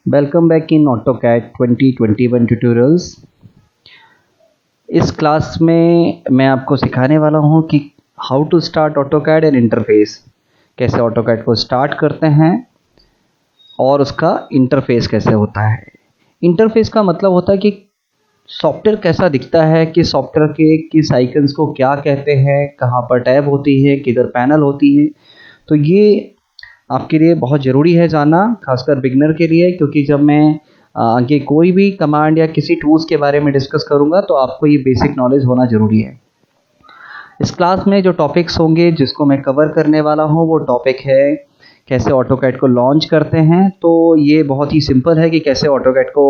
Welcome back in AutoCAD 2021 tutorials. इस class में मैं आपको सिखाने वाला हूं कि how to start AutoCAD and interface, कैसे AutoCAD को स्टार्ट करते हैं और उसका इंटरफेस कैसे होता है। इंटरफेस का मतलब होता है कि सॉफ्टवेयर कैसा दिखता है, कि सॉफ्टवेयर के किस आइकन्स को क्या कहते हैं, कहाँ पर टैब होती है, किधर पैनल होती है। तो ये आपके लिए बहुत ज़रूरी है जानना, खासकर बिगनर के लिए, क्योंकि जब मैं आगे कोई भी कमांड या किसी टूल्स के बारे में डिस्कस करूंगा तो आपको ये बेसिक नॉलेज होना ज़रूरी है। इस क्लास में जो टॉपिक्स होंगे जिसको मैं कवर करने वाला हूँ वो टॉपिक है कैसे AutoCAD को लॉन्च करते हैं। तो ये बहुत ही सिंपल है कि कैसे AutoCAD को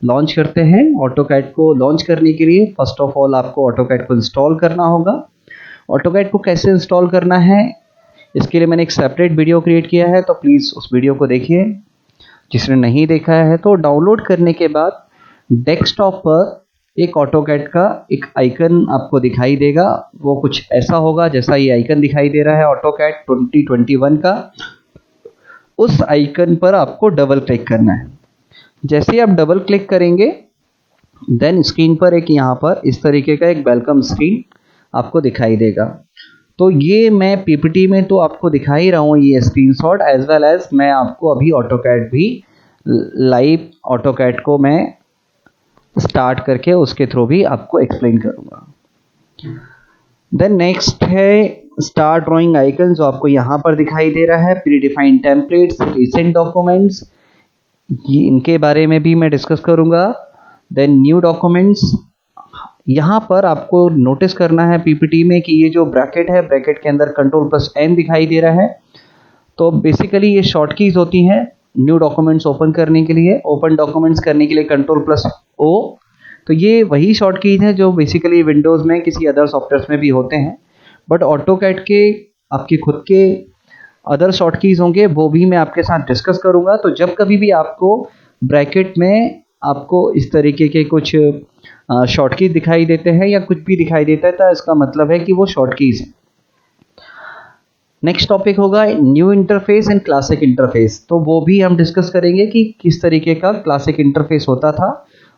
लॉन्च करते हैं। AutoCAD को लॉन्च करने के लिए फर्स्ट ऑफ ऑल आपको AutoCAD को इंस्टॉल करना होगा। AutoCAD को कैसे इंस्टॉल करना है इसके लिए मैंने एक सेपरेट वीडियो क्रिएट किया है, तो प्लीज़ उस वीडियो को देखिए। जिसने नहीं देखा है तो डाउनलोड करने के बाद डेस्कटॉप पर एक AutoCAD का एक आइकन आपको दिखाई देगा। वो कुछ ऐसा होगा जैसा ये आइकन दिखाई दे रहा है AutoCAD 2021 का। उस आइकन पर आपको डबल क्लिक करना है। जैसे ही आप डबल क्लिक करेंगे देन स्क्रीन पर एक यहाँ पर इस तरीके का एक वेलकम स्क्रीन आपको दिखाई देगा। तो ये मैं पीपीटी में तो आपको दिखा ही रहा हूँ ये स्क्रीनशॉट, एज वेल एज मैं आपको अभी AutoCAD भी लाइव AutoCAD को मैं स्टार्ट करके उसके थ्रू भी आपको एक्सप्लेन करूँगा। देन नेक्स्ट है स्टार ड्राइंग आइकन, जो आपको यहाँ पर दिखाई दे रहा है। Pre defined templates, recent documents, ये इनके बारे में भी मैं डिस्कस करूँगा। देन न्यू डॉक्यूमेंट्स, यहाँ पर आपको नोटिस करना है पीपीटी में कि ये जो ब्रैकेट है, ब्रैकेट के अंदर Ctrl+N दिखाई दे रहा है। तो बेसिकली ये शॉर्ट कीज होती हैं न्यू डॉक्यूमेंट्स ओपन करने के लिए। ओपन डॉक्यूमेंट्स करने के लिए Ctrl+O। तो ये वही शॉर्ट कीज हैं जो बेसिकली विंडोज़ में किसी अदर सॉफ्टवेयर में भी होते हैं, बट AutoCAD के आपके खुद के अदर शॉर्ट कीज होंगे, वो भी मैं आपके साथ डिस्कस करूँगा। तो जब कभी भी आपको ब्रैकेट में आपको इस तरीके के कुछ शॉर्ट कीज दिखाई देते हैं या कुछ भी दिखाई देता है तो इसका मतलब है कि वो शॉर्ट कीज है। नेक्स्ट टॉपिक होगा new interface and classic interface. तो वो भी हम डिस्कस करेंगे कि किस तरीके का क्लासिक इंटरफेस होता था।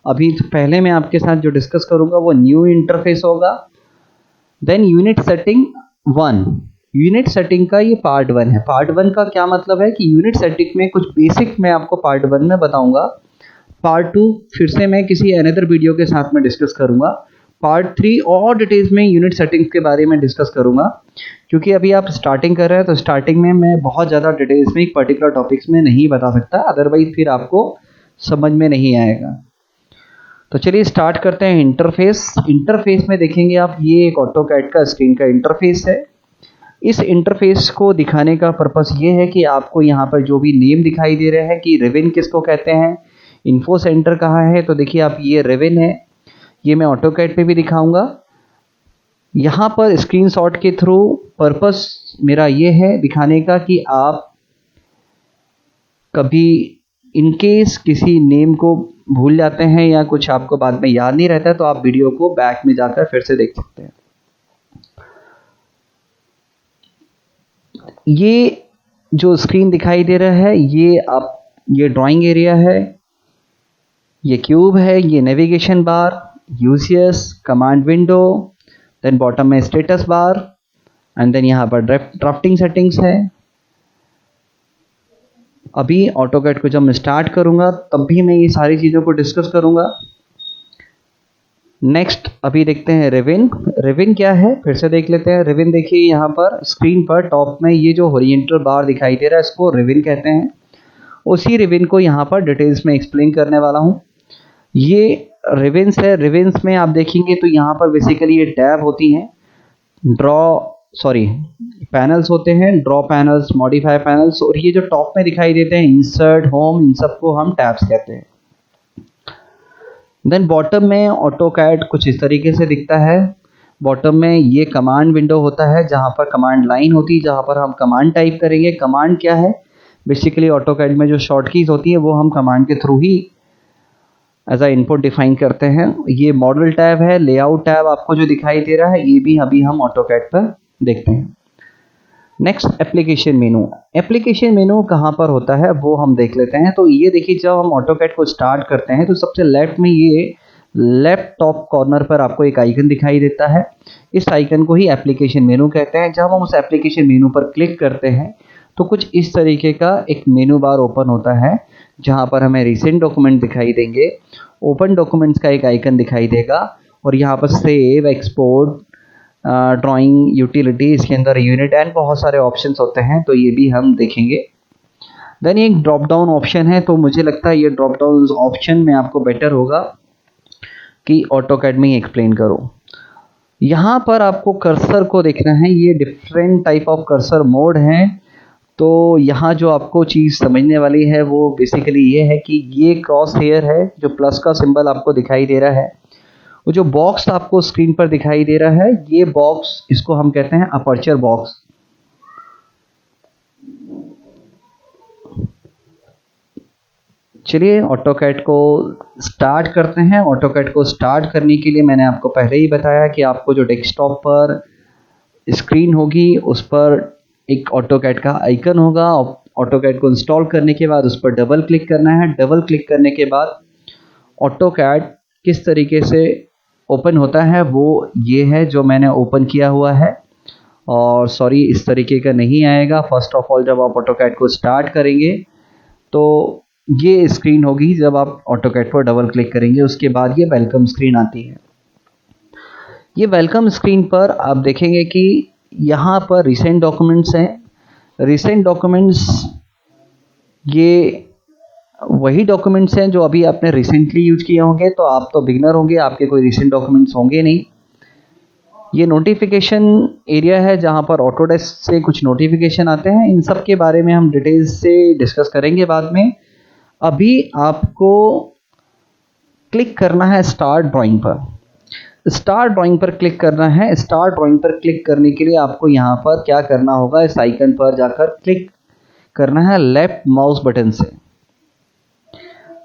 अभी तो पहले मैं आपके साथ जो डिस्कस करूंगा वो न्यू इंटरफेस होगा। Then unit setting 1, unit setting का ये पार्ट 1 है। पार्ट 1 का क्या मतलब है कि यूनिट सेटिंग में कुछ बेसिक मैं आपको पार्ट 1 में बताऊंगा। पार्ट 2 फिर से मैं किसी अनदर वीडियो के साथ में डिस्कस करूंगा। पार्ट 3 और डिटेल्स में यूनिट सेटिंग्स के बारे में डिस्कस करूंगा, क्योंकि अभी आप स्टार्टिंग कर रहे हैं तो स्टार्टिंग में मैं बहुत ज़्यादा डिटेल्स में एक पर्टिकुलर टॉपिक्स में नहीं बता सकता, अदरवाइज फिर आपको समझ में नहीं आएगा। तो चलिए स्टार्ट करते हैं। इंटरफेस, इंटरफेस में देखेंगे आप ये एक AutoCAD का स्क्रीन का इंटरफेस है। इस इंटरफेस को दिखाने का पर्पस ये है कि आपको यहाँ पर जो भी नेम दिखाई दे रहे हैं कि रिविन किसको कहते हैं, इन्फो सेंटर कहाँ है, तो देखिए आप ये रिविन है, ये मैं AutoCAD पे भी दिखाऊंगा। यहाँ पर स्क्रीनशॉट के थ्रू पर्पस मेरा ये है दिखाने का कि आप कभी इनकेस किसी नेम को भूल जाते हैं या कुछ आपको बाद में याद नहीं रहता है तो आप वीडियो को बैक में जाकर फिर से देख सकते हैं। ये जो स्क्रीन दिखाई दे रहा है ये ड्राइंग एरिया है, ये क्यूब है, ये navigation bar, UCS, command window, then bottom में स्टेटस बार, एंड देन यहाँ पर ड्राफ्टिंग सेटिंग्स है। अभी AutoCAD को जब मैं स्टार्ट करूँगा तब भी मैं ये सारी चीज़ों को डिस्कस करूँगा। नेक्स्ट अभी देखते हैं रिविन। रिविन क्या है फिर से देख लेते हैं। रिविन देखिए यहाँ पर स्क्रीन पर टॉप में ये जो हॉरिजॉन्टल बार दिखाई दे रहा है इसको रिविन कहते हैं। उसी रिविन को यहाँ पर डिटेल्स में एक्सप्लेन करने वाला हूँ। ये रिविन्स है। रिविन्स में आप देखेंगे तो यहाँ पर बेसिकली ये टैब होती हैं, पैनल्स होते हैं, ड्रॉ पैनल्स, मॉडिफाई पैनल्स, और ये जो टॉप में दिखाई देते हैं इंसर्ट, होम, इन सबको हम टैब्स कहते हैं। देन बॉटम में AutoCAD कुछ इस तरीके से दिखता है। बॉटम में ये कमांड विंडो होता है जहाँ पर कमांड लाइन होती है, जहाँ पर हम कमांड टाइप करेंगे। कमांड क्या है, बेसिकली AutoCAD में जो शॉर्ट कीज होती है वो हम कमांड के थ्रू ही एज अ इनपुट डिफाइन करते हैं। ये मॉडल टैब है। लेआउट टैब आपको जो दिखाई दे रहा है ये भी अभी हम AutoCAD पर देखते हैं। नेक्स्ट एप्लीकेशन मेनू। एप्लीकेशन मेनू कहाँ पर होता है वो हम देख लेते हैं। तो ये देखिए, जब हम ऑटोकैड को स्टार्ट करते हैं तो सबसे लेफ्ट में ये लेफ्ट टॉप कॉर्नर पर आपको एक आइकन दिखाई देता है। इस आइकन को ही एप्लीकेशन मेनू कहते हैं। जब हम उस एप्लीकेशन मेनू पर क्लिक करते हैं तो कुछ इस तरीके का एक मेनू बार ओपन होता है, जहाँ पर हमें रिसेंट डॉक्यूमेंट दिखाई देंगे, ओपन डॉक्यूमेंट्स का एक आइकन दिखाई देगा और यहाँ पर सेव, एक्सपोर्ट, ड्राइंग, यूटिलिटी, इसके अंदर यूनिट एंड बहुत सारे ऑप्शंस होते हैं, तो ये भी हम देखेंगे। देन एक ड्रॉप डाउन ऑप्शन है, तो मुझे लगता है ये ड्रॉप डाउन ऑप्शन में आपको बेटर होगा कि ऑटोकैड में ही एक्सप्लेन करो। यहाँ पर आपको कर्सर को देखना है, ये different type of cursor mode हैं। तो यहाँ जो आपको चीज़ समझने वाली है वो बेसिकली ये है कि ये क्रॉस हेयर है, जो प्लस का सिंबल आपको दिखाई दे रहा है, वो जो बॉक्स आपको स्क्रीन पर दिखाई दे रहा है, ये बॉक्स, इसको हम कहते हैं अपर्चर बॉक्स। चलिए ऑटोकैड को स्टार्ट करते हैं। ऑटोकैड को स्टार्ट करने के लिए मैंने आपको पहले ही बताया कि आपको जो डेस्कटॉप पर स्क्रीन होगी उस पर एक ऑटोकैड का आइकन होगा। ऑटोकैड को इंस्टॉल करने के बाद उस पर डबल क्लिक करना है। डबल क्लिक करने के बाद ऑटोकैड किस तरीके से ओपन होता है वो ये है जो मैंने ओपन किया हुआ है। और सॉरी, इस तरीके का नहीं आएगा। फर्स्ट ऑफ ऑल जब आप ऑटोकैड को स्टार्ट करेंगे तो ये स्क्रीन होगी, जब आप ऑटोकैड पर डबल क्लिक करेंगे उसके बाद ये वेलकम स्क्रीन आती है। ये वेलकम स्क्रीन पर आप देखेंगे कि यहाँ पर रिसेंट डॉक्यूमेंट्स हैं। रिसेंट डॉक्यूमेंट्स ये वही डॉक्यूमेंट्स हैं जो अभी आपने रिसेंटली यूज किए होंगे। तो आप तो बिगनर होंगे, आपके कोई रिसेंट डॉक्यूमेंट्स होंगे नहीं। ये नोटिफिकेशन एरिया है जहाँ पर ऑटोडेस्क से कुछ नोटिफिकेशन आते हैं। इन सब के बारे में हम डिटेल्स से डिस्कस करेंगे बाद में। अभी आपको क्लिक करना है स्टार्ट ड्राइंग पर। स्टार्ट ड्राइंग पर क्लिक करना है। स्टार्ट ड्राइंग पर क्लिक करने के लिए आपको यहाँ पर क्या करना होगा, इस आइकन पर जाकर क्लिक करना है लेफ्ट माउस बटन से।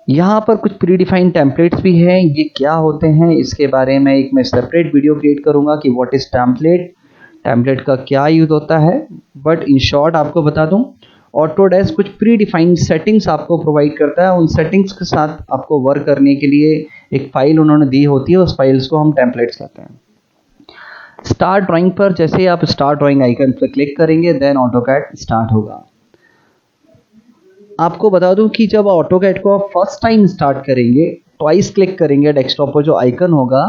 यहाँ पर कुछ प्री डिफाइंड टेम्पलेट्स भी हैं। ये क्या होते हैं इसके बारे में एक मैं सेपरेट वीडियो क्रिएट करूँगा कि व्हाट इज़ टेम्पलेट, टेम्पलेट का क्या यूज़ होता है। बट इन शॉर्ट आपको बता दूँ, ऑटोडेस्क कुछ प्री डिफाइंड सेटिंग्स आपको प्रोवाइड करता है। उन सेटिंग्स के साथ आपको वर्क करने के लिए एक फाइल उन्होंने दी होती है, उस फाइल्स को हम टेम्पलेट्स कहते हैं। स्टार्ट ड्राइंग पर जैसे ही आप स्टार्ट ड्राइंग आइकन पर क्लिक करेंगे देन ऑटोकैड स्टार्ट होगा। आपको बता दूं कि जब ऑटोकैड को आप फर्स्ट टाइम स्टार्ट करेंगे, ट्वाइस क्लिक करेंगे डेस्कटॉप पर जो आइकन होगा,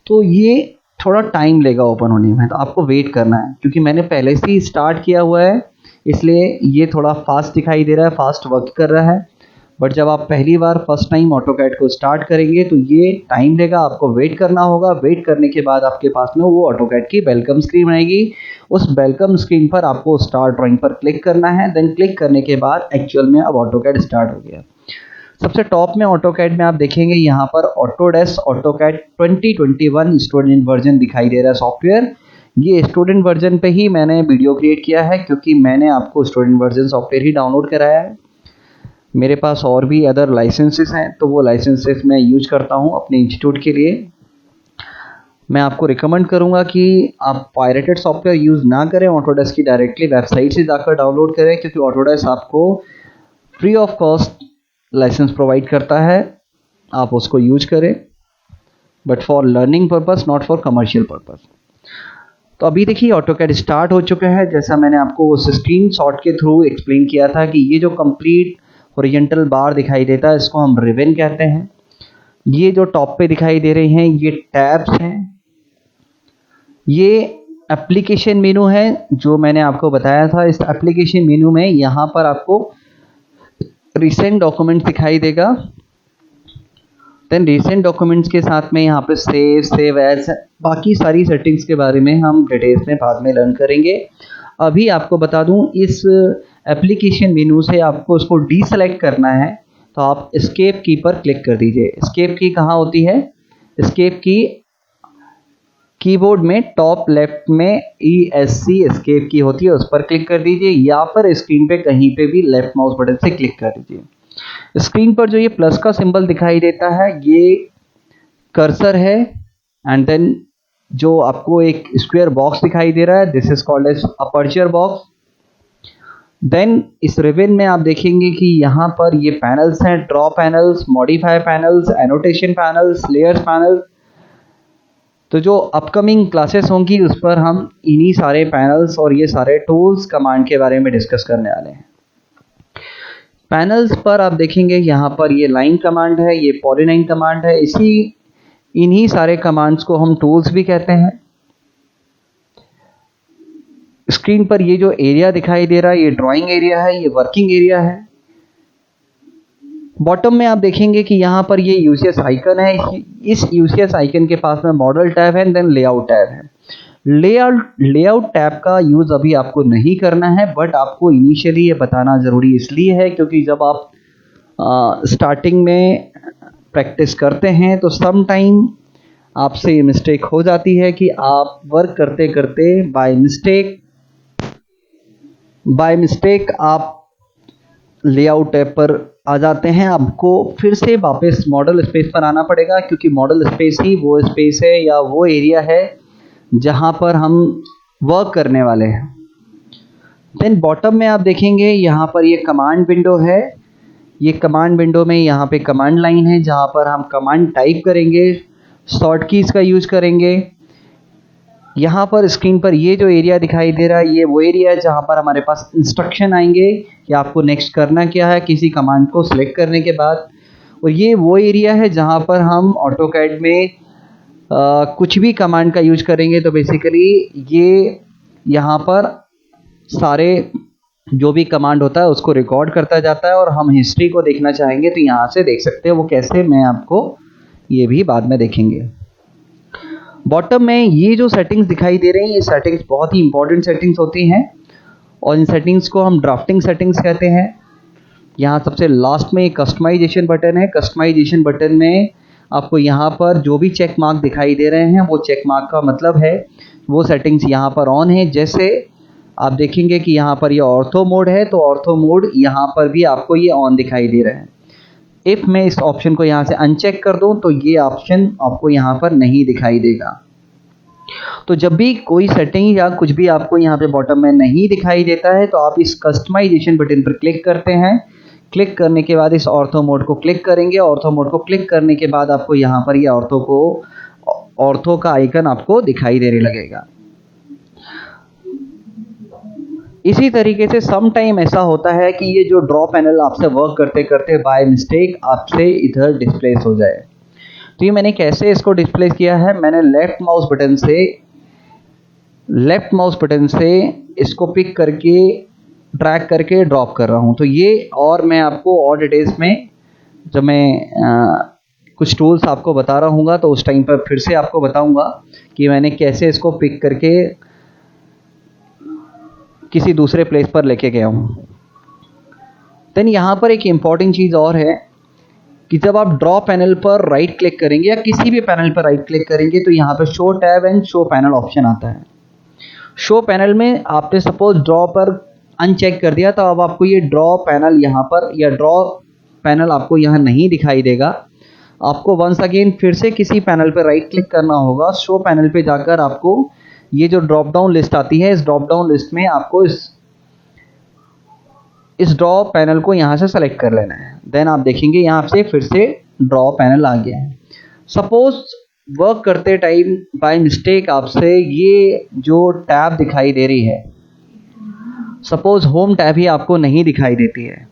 तो ये थोड़ा टाइम लेगा ओपन होने में। तो आपको वेट करना है, क्योंकि मैंने पहले से ही स्टार्ट किया हुआ है इसलिए ये थोड़ा फास्ट दिखाई दे रहा है, फास्ट वर्क कर रहा है। बट जब आप पहली बार फर्स्ट टाइम ऑटोकैड को स्टार्ट करेंगे तो ये टाइम लेगा, आपको वेट करना होगा। वेट करने के बाद आपके पास में वो ऑटोकैड की वेलकम स्क्रीन आएगी। उस वेलकम स्क्रीन पर आपको स्टार्ट ड्राइंग पर क्लिक करना है। देन क्लिक करने के बाद एक्चुअल में अब ऑटोकैड स्टार्ट हो गया। सबसे टॉप में ऑटोकैड में आप देखेंगे यहाँ पर ऑटोडेस्क ऑटोकैड 2021 स्टूडेंट वर्जन दिखाई दे रहा है सॉफ्टवेयर। ये स्टूडेंट वर्जन पे ही मैंने वीडियो क्रिएट किया है, क्योंकि मैंने आपको स्टूडेंट वर्जन सॉफ्टवेयर ही डाउनलोड कराया है। मेरे पास और भी अदर लाइसेंसेस हैं, तो वो लाइसेंसेस मैं यूज करता हूँ अपने इंस्टीट्यूट के लिए। मैं आपको रिकमेंड करूँगा कि आप पायरेटेड सॉफ्टवेयर यूज़ ना करें, ऑटोडेस्क की डायरेक्टली वेबसाइट से जाकर डाउनलोड करें, क्योंकि ऑटोडेस्क आपको free of cost licence provide करता है। आप उसको यूज करें, but for learning purpose, not for commercial purpose. तो अभी देखिए ऑटोकैड स्टार्ट हो चुका है। जैसा मैंने आपको उस स्क्रीन शॉट के थ्रू एक्सप्लेन किया था कि ये जो कंप्लीट हॉरिजॉन्टल बार दिखाई देता है इसको हम रिबन कहते हैं। ये जो टॉप पे दिखाई दे रहे हैं ये टैब्स हैं। ये एप्लीकेशन मेनू है जो मैंने आपको बताया था। इस एप्लीकेशन मेनू में यहाँ पर आपको रिसेंट डॉक्यूमेंट्स दिखाई देगा। देन रिसेंट डॉक्यूमेंट्स के साथ में यहाँ पे सेव एज, बाकी सारी सेटिंग्स के बारे में हम डिटेल्स में बाद में लर्न करेंगे। अभी आपको बता दूं, इस एप्लीकेशन मेनू से आपको उसको डीसेलेक्ट करना है, तो आप एस्केप की पर क्लिक कर दीजिए। एस्केप की कहाँ होती है? एस्केप की कीबोर्ड में टॉप लेफ्ट में ESC एस्केप की होती है, उस पर क्लिक कर दीजिए, या फिर स्क्रीन पे कहीं पे भी लेफ्ट माउस बटन से क्लिक कर दीजिए। स्क्रीन पर जो ये प्लस का सिंबल दिखाई देता है ये कर्सर है। एंड देन जो आपको एक स्क्वायर बॉक्स दिखाई दे रहा है, this is called as aperture box. Then इस रिबन में आप देखेंगे कि यहाँ पर ये पैनल्स हैं, draw panels, modify panels, annotation panels, layers panel. तो जो अपकमिंग क्लासेस होंगी उस पर हम इन्हीं सारे पैनल्स और ये सारे टूल्स कमांड के बारे में डिस्कस करने वाले हैं। पैनल्स पर आप देखेंगे यहाँ पर ये लाइन कमांड है, ये पॉलीलाइन कमांड है, इन्हीं सारे कमांड्स को हम टूल्स भी कहते हैं। स्क्रीन पर ये जो एरिया दिखाई दे रहा है ये ड्राइंग एरिया है, ये वर्किंग एरिया है। बॉटम में आप देखेंगे कि यहाँ पर ये यूसीएस आइकन है, इस यूसीएस आइकन के पास में मॉडल टैब है, देन लेआउट टैब है। लेआउट टैब का यूज़ अभी आपको नहीं करना है, बट आपको इनिशियली ये बताना ज़रूरी इसलिए है क्योंकि जब आप स्टार्टिंग में प्रैक्टिस करते हैं तो सम टाइम आपसे ये मिस्टेक हो जाती है कि आप वर्क करते करते बाय मिस्टेक आप लेआउट टैब पर आ जाते हैं। आपको फिर से वापस मॉडल स्पेस पर आना पड़ेगा क्योंकि मॉडल स्पेस ही वो स्पेस है या वो एरिया है जहां पर हम वर्क करने वाले हैं। देन बॉटम में आप देखेंगे यहाँ पर ये कमांड विंडो है। ये कमांड विंडो में यहाँ पे कमांड लाइन है जहाँ पर हम कमांड टाइप करेंगे, शॉर्ट कीज़ का यूज़ करेंगे। यहाँ पर स्क्रीन पर ये जो एरिया दिखाई दे रहा है ये वो एरिया है जहाँ पर हमारे पास इंस्ट्रक्शन आएंगे कि आपको नेक्स्ट करना क्या है किसी कमांड को सिलेक्ट करने के बाद। और ये वो एरिया है जहाँ पर हम ऑटोकैड में कुछ भी कमांड का यूज करेंगे तो बेसिकली ये यहाँ पर सारे जो भी कमांड होता है उसको रिकॉर्ड करता जाता है और हम हिस्ट्री को देखना चाहेंगे तो यहाँ से देख सकते हैं। वो कैसे, मैं आपको ये भी बाद में देखेंगे। बॉटम में ये जो सेटिंग्स दिखाई दे रही हैं ये सेटिंग्स बहुत ही इंपॉर्टेंट सेटिंग्स होती हैं और इन सेटिंग्स को हम ड्राफ्टिंग सेटिंग्स कहते हैं। यहाँ सबसे लास्ट में कस्टमाइजेशन बटन है। कस्टमाइजेशन बटन में आपको यहाँ पर जो भी चेक मार्क दिखाई दे रहे हैं वो चेक मार्क का मतलब है वो सेटिंग्स यहाँ पर ऑन है। जैसे आप देखेंगे कि यहाँ पर ये ऑर्थो मोड है तो ऑर्थो मोड यहाँ पर भी आपको ये ऑन दिखाई दे रहा है। इफ़ मैं इस ऑप्शन को यहाँ से अनचेक कर दूँ तो ये ऑप्शन आपको यहाँ पर नहीं दिखाई देगा। तो जब भी कोई सेटिंग या कुछ भी आपको यहाँ पे बॉटम में नहीं दिखाई देता है तो आप इस कस्टमाइजेशन बटन पर क्लिक करते हैं। क्लिक करने के बाद इस ऑर्थो मोड को क्लिक करेंगे। ऑर्थो मोड को क्लिक करने के बाद आपको यहाँ पर ये ऑर्थो का आइकन आपको दिखाई देने लगेगा। इसी तरीके से सम टाइम ऐसा होता है कि ये जो ड्रॉ पैनल आपसे वर्क करते करते बाय मिस्टेक आपसे इधर डिस्प्लेस हो जाए। तो ये मैंने कैसे इसको डिस्प्लेस किया है, मैंने लेफ्ट माउस बटन से इसको पिक करके ड्रैग करके ड्रॉप कर रहा हूँ। तो ये और मैं आपको और डिटेल्स में जब मैं कुछ टूल्स आपको बता रहा हूँ तो उस टाइम पर फिर से आपको बताऊँगा कि मैंने कैसे इसको पिक करके किसी दूसरे प्लेस पर लेके गया हूँ। देन यहाँ पर एक इम्पॉर्टेंट चीज़ और है कि जब आप ड्रॉ पैनल पर राइट क्लिक करेंगे या किसी भी पैनल पर राइट क्लिक करेंगे तो यहाँ पर show tab and show panel option आता है। शो पैनल में आपने सपोज ड्रॉ पर अनचेक कर दिया तो अब आपको ये ड्रॉ पैनल यहाँ पर या ड्रॉ पैनल आपको यहाँ नहीं दिखाई देगा। आपको वंस अगेन फिर से किसी पैनल पर राइट क्लिक करना होगा। शो पैनल पे जाकर आपको ये जो ड्रॉप डाउन लिस्ट आती है इस ड्रॉप डाउन लिस्ट में आपको इस ड्रॉ पैनल को यहाँ से सेलेक्ट कर लेना है। देन आप देखेंगे यहाँ से फिर से ड्रॉ पैनल आ गया है। सपोज वर्क करते टाइम बाय मिस्टेक आपसे ये जो टैब दिखाई दे रही है, सपोज होम टैब ही आपको नहीं दिखाई देती है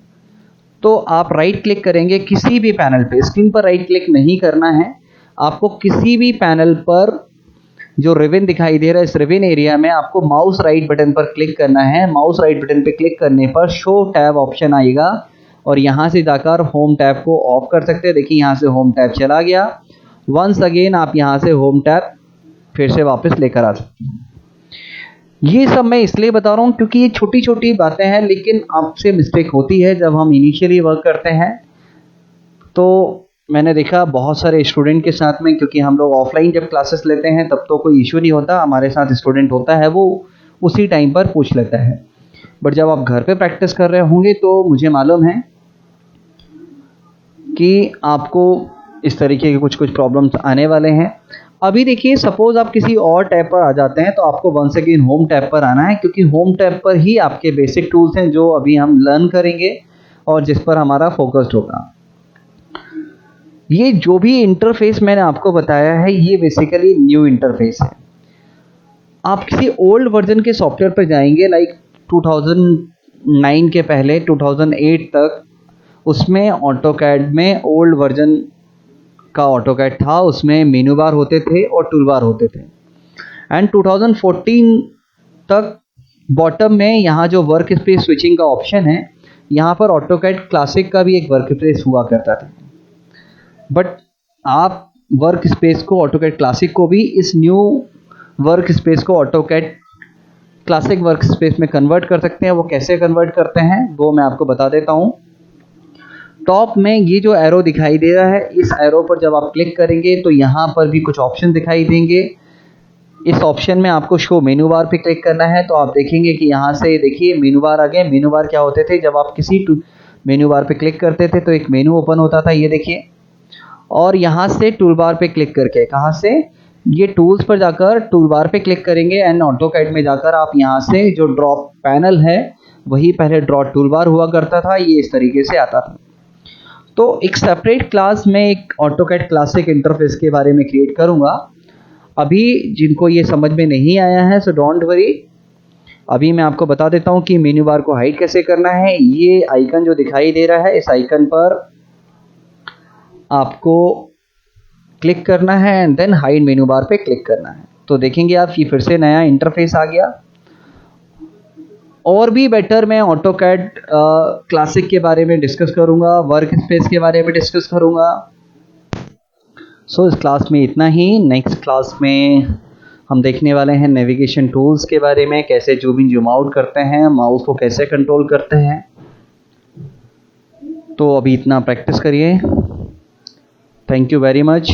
तो आप राइट क्लिक करेंगे किसी भी पैनल पे। स्क्रीन पर राइट क्लिक नहीं करना है, आपको किसी भी पैनल पर जो रिबन दिखाई दे रहा है इस रिबन एरिया में आपको माउस राइट बटन पर क्लिक करना है। माउस राइट बटन पर क्लिक करने पर शो टैब ऑप्शन आएगा और यहाँ से जाकर होम टैब को ऑफ कर सकते हैं। देखिए यहाँ से होम टैब चला गया। वंस अगेन आप यहाँ से होम टैब फिर से वापस लेकर आ सकते हैं। ये सब मैं इसलिए बता रहा हूँ क्योंकि ये छोटी छोटी बातें हैं लेकिन आपसे मिस्टेक होती है जब हम इनिशियली वर्क करते हैं। तो मैंने देखा बहुत सारे स्टूडेंट के साथ में, क्योंकि हम लोग ऑफलाइन जब क्लासेस लेते हैं तब तो कोई इशू नहीं होता, हमारे साथ स्टूडेंट होता है वो उसी टाइम पर पूछ लेता है। बट जब आप घर पे प्रैक्टिस कर रहे होंगे तो मुझे मालूम है कि आपको इस तरीके के कुछ प्रॉब्लम्स आने वाले हैं। अभी देखिए सपोज आप किसी और टैब पर आ जाते हैं तो आपको वंस अगेन होम टैब पर आना है, क्योंकि होम टैब पर ही आपके बेसिक टूल्स हैं जो अभी हम लर्न करेंगे और जिस पर हमारा फोकस्ड होगा। ये जो भी इंटरफेस मैंने आपको बताया है ये बेसिकली न्यू इंटरफेस है। आप किसी ओल्ड वर्जन के सॉफ्टवेयर पर जाएंगे लाइक 2009 के पहले 2008 तक, उसमें ऑटोकैड में ओल्ड वर्जन का ऑटोकैड था, उसमें मेनू बार होते थे और टूल बार होते थे। एंड 2014 तक बॉटम में यहाँ जो वर्क स्पेस स्विचिंग का ऑप्शन है, यहाँ पर ऑटोकैड क्लासिक का भी एक वर्क स्पेस हुआ करता था। बट आप वर्क स्पेस को ऑटोकैड क्लासिक को भी इस न्यू वर्क स्पेस को ऑटोकैड क्लासिक वर्क स्पेस में कन्वर्ट कर सकते हैं। वो कैसे कन्वर्ट करते हैं वो मैं आपको बता देता हूँ। टॉप में ये जो एरो दिखाई दे रहा है, इस एरो पर जब आप क्लिक करेंगे तो यहाँ पर भी कुछ ऑप्शन दिखाई देंगे। इस ऑप्शन में आपको शो मेनू बार पे क्लिक करना है, तो आप देखेंगे कि यहाँ से देखिए मेनू बार आ गए। मेनू बार क्या होते थे, जब आप किसी मेनू बार पे क्लिक करते थे तो एक मेनू ओपन होता था, ये देखिए। और यहाँ से टूल बार पे क्लिक करके, कहाँ से, ये टूल्स पर जाकर टूल बार पे क्लिक करेंगे एंड ऑटोकैड में जाकर आप यहाँ से जो ड्रॉप पैनल है, वही पहले ड्रॉ टूल बार हुआ करता था, ये इस तरीके से आता था। तो एक सेपरेट क्लास में एक ऑटोकैड क्लासिक इंटरफेस के बारे में क्रिएट करूँगा। अभी जिनको ये समझ में नहीं आया है सो डोंट वरी, अभी मैं आपको बता देता हूँ कि मेन्यू बार को हाइड कैसे करना है। ये आइकन जो दिखाई दे रहा है, इस आइकन पर आपको क्लिक करना है and then hide menu bar पे क्लिक करना है। तो देखेंगे आप ये फिर से नया इंटरफेस आ गया। और भी बेटर मैं ऑटोकैड क्लासिक के बारे में डिस्कस करूँगा, वर्क स्पेस के बारे में डिस्कस करूँगा। सो इस क्लास में इतना ही। नेक्स्ट क्लास में हम देखने वाले हैं नेविगेशन टूल्स के बारे में, कैसे जूम इन जूम आउट करते हैं, माउस को कैसे कंट्रोल करते हैं। तो अभी इतना प्रैक्टिस करिए। Thank you very much.